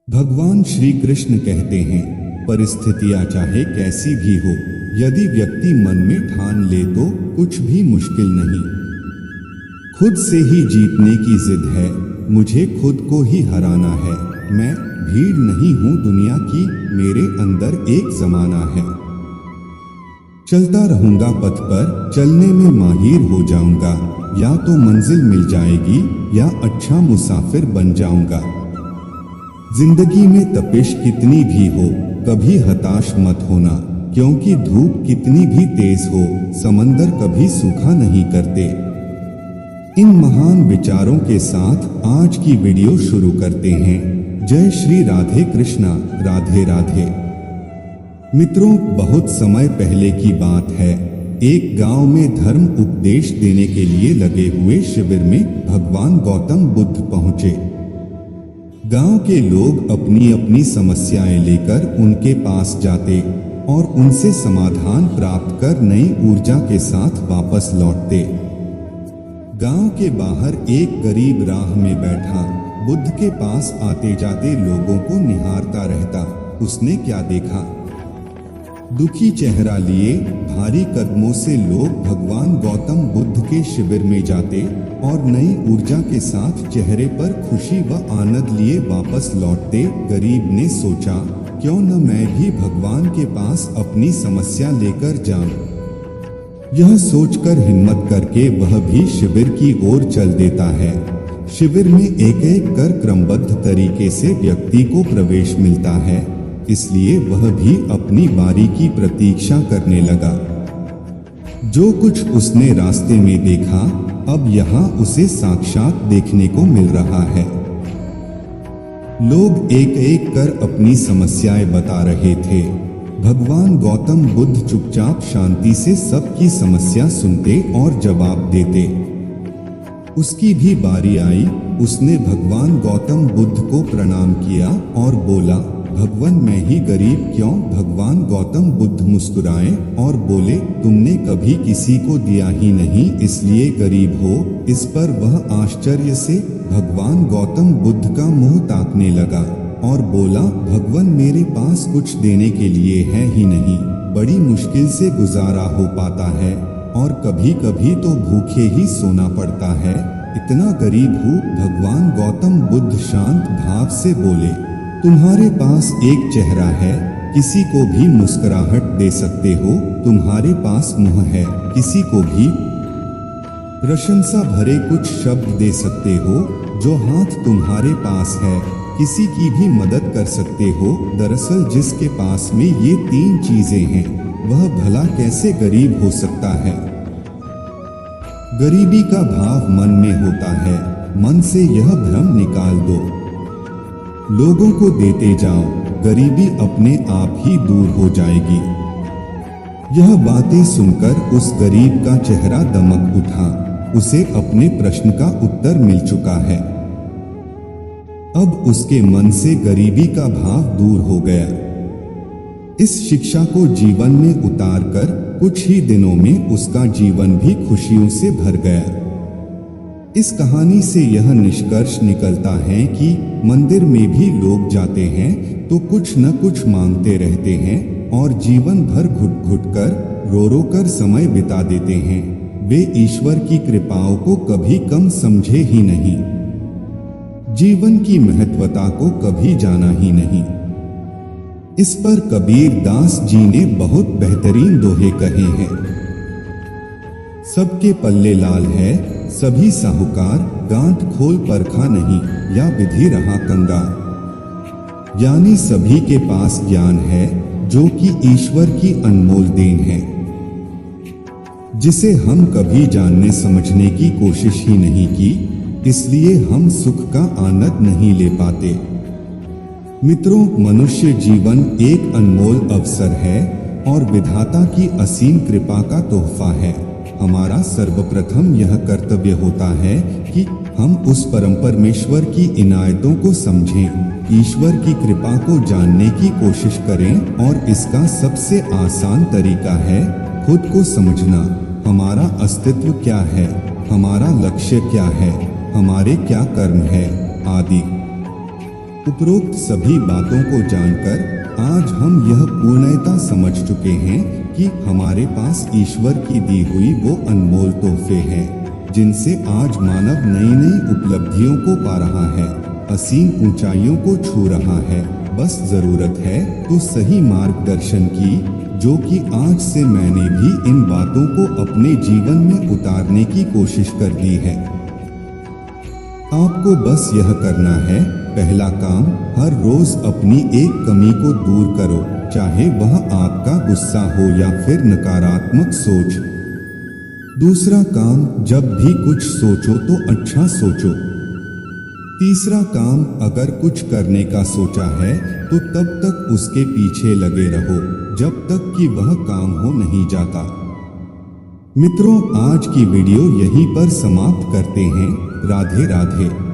भगवान श्री कृष्ण कहते हैं, परिस्थितियां चाहे कैसी भी हो, यदि व्यक्ति मन में ठान ले तो कुछ भी मुश्किल नहीं। खुद से ही जीतने की जिद है, मुझे खुद को ही हराना है। मैं भीड़ नहीं हूँ दुनिया की, मेरे अंदर एक जमाना है। चलता रहूंगा पथ पर, चलने में माहिर हो जाऊंगा। या तो मंजिल मिल जाएगी या अच्छा मुसाफिर बन जाऊंगा। जिंदगी में तपिश कितनी भी हो, कभी हताश मत होना, क्योंकि धूप कितनी भी तेज हो, समंदर कभी सूखा नहीं करते। इन महान विचारों के साथ आज की वीडियो शुरू करते हैं। जय श्री राधे कृष्णा, राधे राधे। मित्रों, बहुत समय पहले की बात है। एक गांव में धर्म उपदेश देने के लिए लगे हुए शिविर में भगवान गौतम बुद्ध पहुंचे। गांव के लोग अपनी अपनी समस्याएं लेकर उनके पास जाते और उनसे समाधान प्राप्त कर नई ऊर्जा के साथ वापस लौटते। गांव के बाहर एक गरीब राह में बैठा बुद्ध के पास आते जाते लोगों को निहारता रहता। उसने क्या देखा? दुखी चेहरा लिए भारी कदमों से लोग भगवान गौतम बुद्ध के शिविर में जाते और नई ऊर्जा के साथ चेहरे पर खुशी व आनंद लिए वापस लौटते। गरीब ने सोचा, क्यों न मैं भी भगवान के पास अपनी समस्या लेकर जाऊं। यह सोचकर हिम्मत करके वह भी शिविर की ओर चल देता है। शिविर में एक एक कर क्रमबद्ध तरीके से व्यक्ति को प्रवेश मिलता है, इसलिए वह भी अपनी बारी की प्रतीक्षा करने लगा। जो कुछ उसने रास्ते में देखा, अब यहाँ उसे साक्षात देखने को मिल रहा है। लोग एक एक कर अपनी समस्याएं बता रहे थे। भगवान गौतम बुद्ध चुपचाप शांति से सबकी समस्या सुनते और जवाब देते। उसकी भी बारी आई। उसने भगवान गौतम बुद्ध को प्रणाम किया और बोला, भगवान मैं ही गरीब क्यों? भगवान गौतम बुद्ध मुस्कुराए और बोले, तुमने कभी किसी को दिया ही नहीं, इसलिए गरीब हो। इस पर वह आश्चर्य से भगवान गौतम बुद्ध का मुंह ताकने लगा और बोला, भगवान मेरे पास कुछ देने के लिए है ही नहीं, बड़ी मुश्किल से गुजारा हो पाता है और कभी कभी तो भूखे ही सोना पड़ता है, इतना गरीब हूँ। भगवान गौतम बुद्ध शांत भाव से बोले, तुम्हारे पास एक चेहरा है, किसी को भी मुस्कुराहट दे सकते हो। तुम्हारे पास मुंह है, किसी को भी प्रशंसा भरे कुछ शब्द दे सकते हो। जो हाथ तुम्हारे पास है, किसी की भी मदद कर सकते हो। दरअसल जिसके पास में ये तीन चीजें हैं, वह भला कैसे गरीब हो सकता है? गरीबी का भाव मन में होता है, मन से यह भ्रम निकाल दो। लोगों को देते जाओ, गरीबी अपने आप ही दूर हो जाएगी। यह बातें सुनकर उस गरीब का चेहरा दमक उठा। उसे अपने प्रश्न का उत्तर मिल चुका है। अब उसके मन से गरीबी का भाव दूर हो गया। इस शिक्षा को जीवन में उतारकर कुछ ही दिनों में उसका जीवन भी खुशियों से भर गया। इस कहानी से यह निष्कर्ष निकलता है कि मंदिर में भी लोग जाते हैं तो कुछ न कुछ मांगते रहते हैं और जीवन भर घुट घुट कर रो रो कर समय बिता देते हैं। वे ईश्वर की कृपाओं को कभी कम समझे ही नहीं, जीवन की महत्वता को कभी जाना ही नहीं। इस पर कबीर दास जी ने बहुत बेहतरीन दोहे कहे हैं। सबके पल्ले लाल है, सभी साहूकार, गांठ खोल परखा नहीं, या विधि रहा कंगाल। यानी सभी के पास ज्ञान है, जो कि ईश्वर की अनमोल देन है, जिसे हम कभी जानने समझने की कोशिश ही नहीं की, इसलिए हम सुख का आनंद नहीं ले पाते। मित्रों, मनुष्य जीवन एक अनमोल अवसर है और विधाता की असीम कृपा का तोहफा है। हमारा सर्वप्रथम यह कर्तव्य होता है कि हम उस परम परमेश्वर की इनायतों को समझें, ईश्वर की कृपा को जानने की कोशिश करें। और इसका सबसे आसान तरीका है खुद को समझना। हमारा अस्तित्व क्या है, हमारा लक्ष्य क्या है, हमारे क्या कर्म है आदि। उपरोक्त सभी बातों को जानकर आज हम यह पूर्णतः समझ चुके हैं कि हमारे पास ईश्वर की दी हुई वो अनमोल तोहफे हैं जिनसे आज मानव नई नई उपलब्धियों को पा रहा है, असीम ऊंचाइयों को छू रहा है। बस जरूरत है तो सही मार्गदर्शन की, जो कि आज से मैंने भी इन बातों को अपने जीवन में उतारने की कोशिश कर दी है। आपको बस यह करना है, पहला काम, हर रोज अपनी एक कमी को दूर करो, चाहे वह आपका गुस्सा हो या फिर नकारात्मक सोच। दूसरा काम, जब भी कुछ सोचो तो अच्छा सोचो। तीसरा काम, अगर कुछ करने का सोचा है तो तब तक उसके पीछे लगे रहो जब तक कि वह काम हो नहीं जाता। मित्रों, आज की वीडियो यहीं पर समाप्त करते हैं। राधे राधे।